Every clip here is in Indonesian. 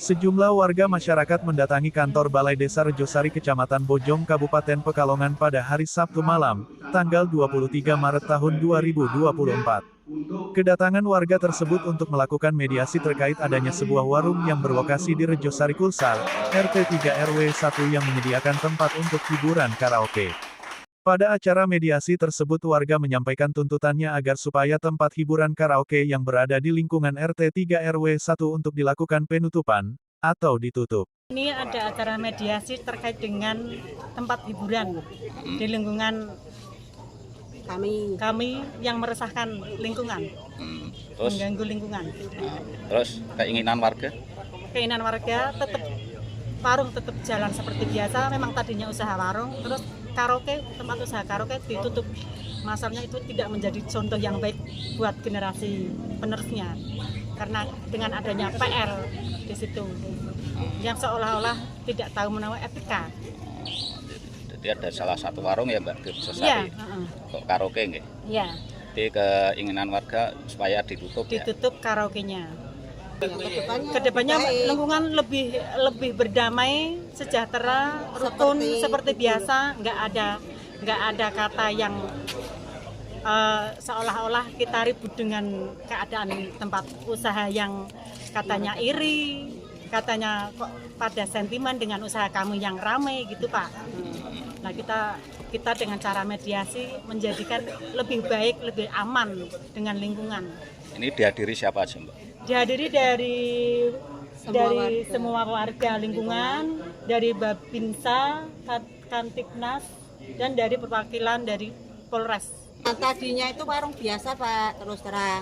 Sejumlah warga masyarakat mendatangi kantor Balai Desa Rejosari Kecamatan Bojong Kabupaten Pekalongan pada hari Sabtu malam, tanggal 23 Maret tahun 2024. Kedatangan warga tersebut untuk melakukan mediasi terkait adanya sebuah warung yang berlokasi di Rejosari Kulsar, RT 3 RW 1 yang menyediakan tempat untuk hiburan karaoke. Pada acara mediasi tersebut warga menyampaikan tuntutannya agar supaya tempat hiburan karaoke yang berada di lingkungan RT 3 RW 1 untuk dilakukan penutupan, atau ditutup. Ini ada acara mediasi terkait dengan tempat hiburan di lingkungan kami yang meresahkan lingkungan, Terus, mengganggu lingkungan. terus keinginan warga? Keinginan warga tetap warung tetap jalan seperti biasa. Memang tadinya usaha warung, terus karaoke, tempat usaha karaoke ditutup. Masalahnya itu tidak menjadi contoh yang baik buat generasi penerusnya, karena dengan adanya PR di situ yang seolah-olah tidak tahu menawa etika. Jadi ada salah satu warung ya Mbak di Rejosari. Iya, Kok karaoke nggih? iya. Jadi keinginan warga supaya ditutup ya. Ditutup karaoke-nya. Kedepannya lingkungan lebih berdamai, sejahtera, rukun seperti biasa, nggak ada kata yang seolah-olah kita ribut dengan keadaan tempat usaha yang katanya iri, katanya kok pada sentimen dengan usaha kamu yang ramai gitu Pak. Nah kita dengan cara mediasi menjadikan lebih baik, lebih aman dengan lingkungan. Ini dihadiri siapa aja Mbak? Dihadiri dari semua warga lingkungan, dari Babinsa, Kantiknas, dan dari perwakilan dari Polres. Nah, tadinya itu warung biasa Pak, terus terang.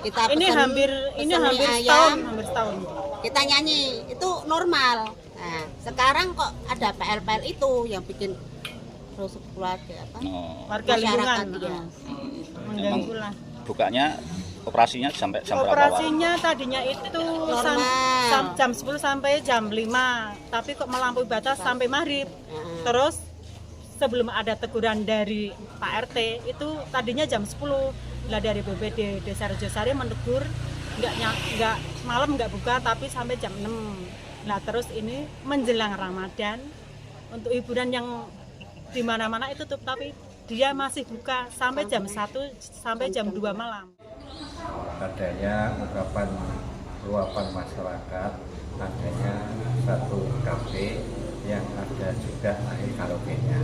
Ini hampir setahun. Kita nyanyi itu normal. Nah, sekarang kok ada PL-PL itu yang bikin terus keluarga apa? Warga lingkungan ya. mengganggu lah. Bukanya operasinya sampai jam berapa? Operasinya tadinya itu jam 10 sampai jam 5, tapi kok melampaui batas sampai maghrib. Terus sebelum ada teguran dari Pak RT itu tadinya jam 10. Lah dari BPD Desa Rejosari menegur nggak malam nggak buka tapi sampai jam 6. Nah terus ini menjelang Ramadan untuk hiburan yang di mana-mana itu tutup, tapi dia masih buka sampai jam 1 sampai jam 2 malam. Adanya ungkapan luapan masyarakat, adanya satu kafe yang ada juga akhir karaoke-nya.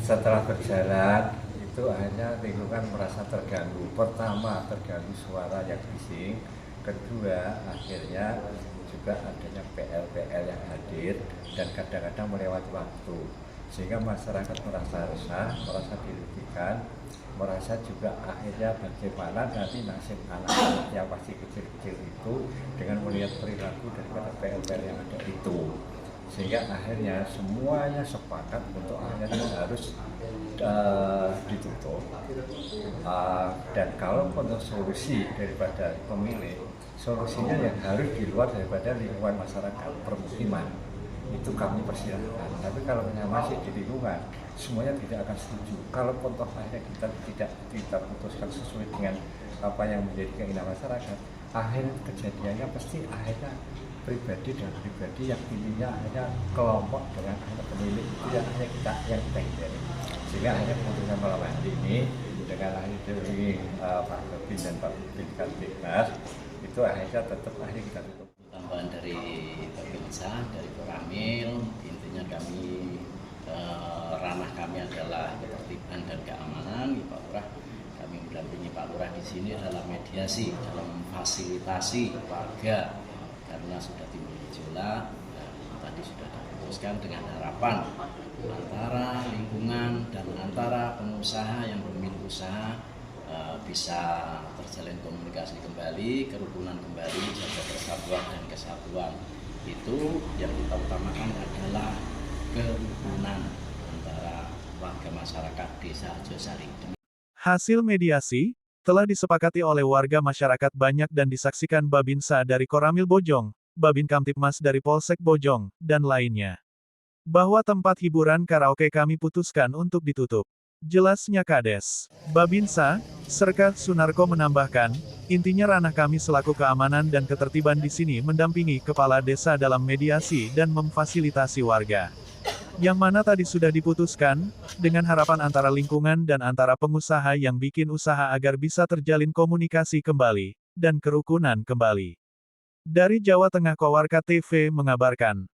Setelah berjalan itu akhirnya lingkungan merasa terganggu. Pertama terganggu suara yang bising, kedua akhirnya juga adanya PL-PL yang hadir dan kadang-kadang melewati waktu, sehingga masyarakat merasa resah, merasa dirugikan, merasa juga akhirnya bagaimana nanti nasib anak-anak yang masih kecil-kecil itu dengan melihat perilaku daripada PL-PL yang ada itu, sehingga akhirnya semuanya sepakat untuk akhirnya harus ditutup. Dan kalau untuk solusi daripada pemilik, solusinya yang harus di luar daripada lingkungan masyarakat permukiman itu kami persilahkan. Tapi kalau masih di lingkungan, semuanya tidak akan setuju. Kalau contoh akhirnya kita putuskan sesuai dengan apa yang menjadi keinginan masyarakat, akhir kejadiannya pasti akhirnya pribadi dan pribadi yang intinya hanya kelompok dengan pemilik itu yang hanya kita hindari. Sehingga akhirnya keputusan malam hari ini dengan akhir dari Pak Babin dan Pak Kantiknas itu akhirnya tetap akhirnya kita tutup. Tambahan dari Babinsa, dari Koramil, intinya kami ranah kami adalah ketertiban dan keamanan. Pak Lurah, kami mendampingi Pak Lurah di sini adalah mediasi dalam memfasilitasi warga karena sudah timbul gejolak. Tadi sudah diputuskan dengan harapan antara lingkungan dan antara pengusaha yang pemilik usaha bisa terjalin komunikasi kembali, kerukunan kembali, jaga persatuan dan kesatuan. Itu yang kita utamakan adalah kerukunan antara warga masyarakat Desa Rejosari. Hasil mediasi telah disepakati oleh warga masyarakat banyak dan disaksikan Babinsa dari Koramil Bojong, Babin Kamtipmas dari Polsek Bojong, dan lainnya. Bahwa tempat hiburan karaoke kami putuskan untuk ditutup. Jelasnya Kades Babinsa, Serkat Sunarko menambahkan, Intinya ranah kami selaku keamanan dan ketertiban di sini mendampingi kepala desa dalam mediasi dan memfasilitasi warga. Yang mana tadi sudah diputuskan, dengan harapan antara lingkungan dan antara pengusaha yang bikin usaha agar bisa terjalin komunikasi kembali, dan kerukunan kembali. Dari Jawa Tengah Kawarka TV mengabarkan.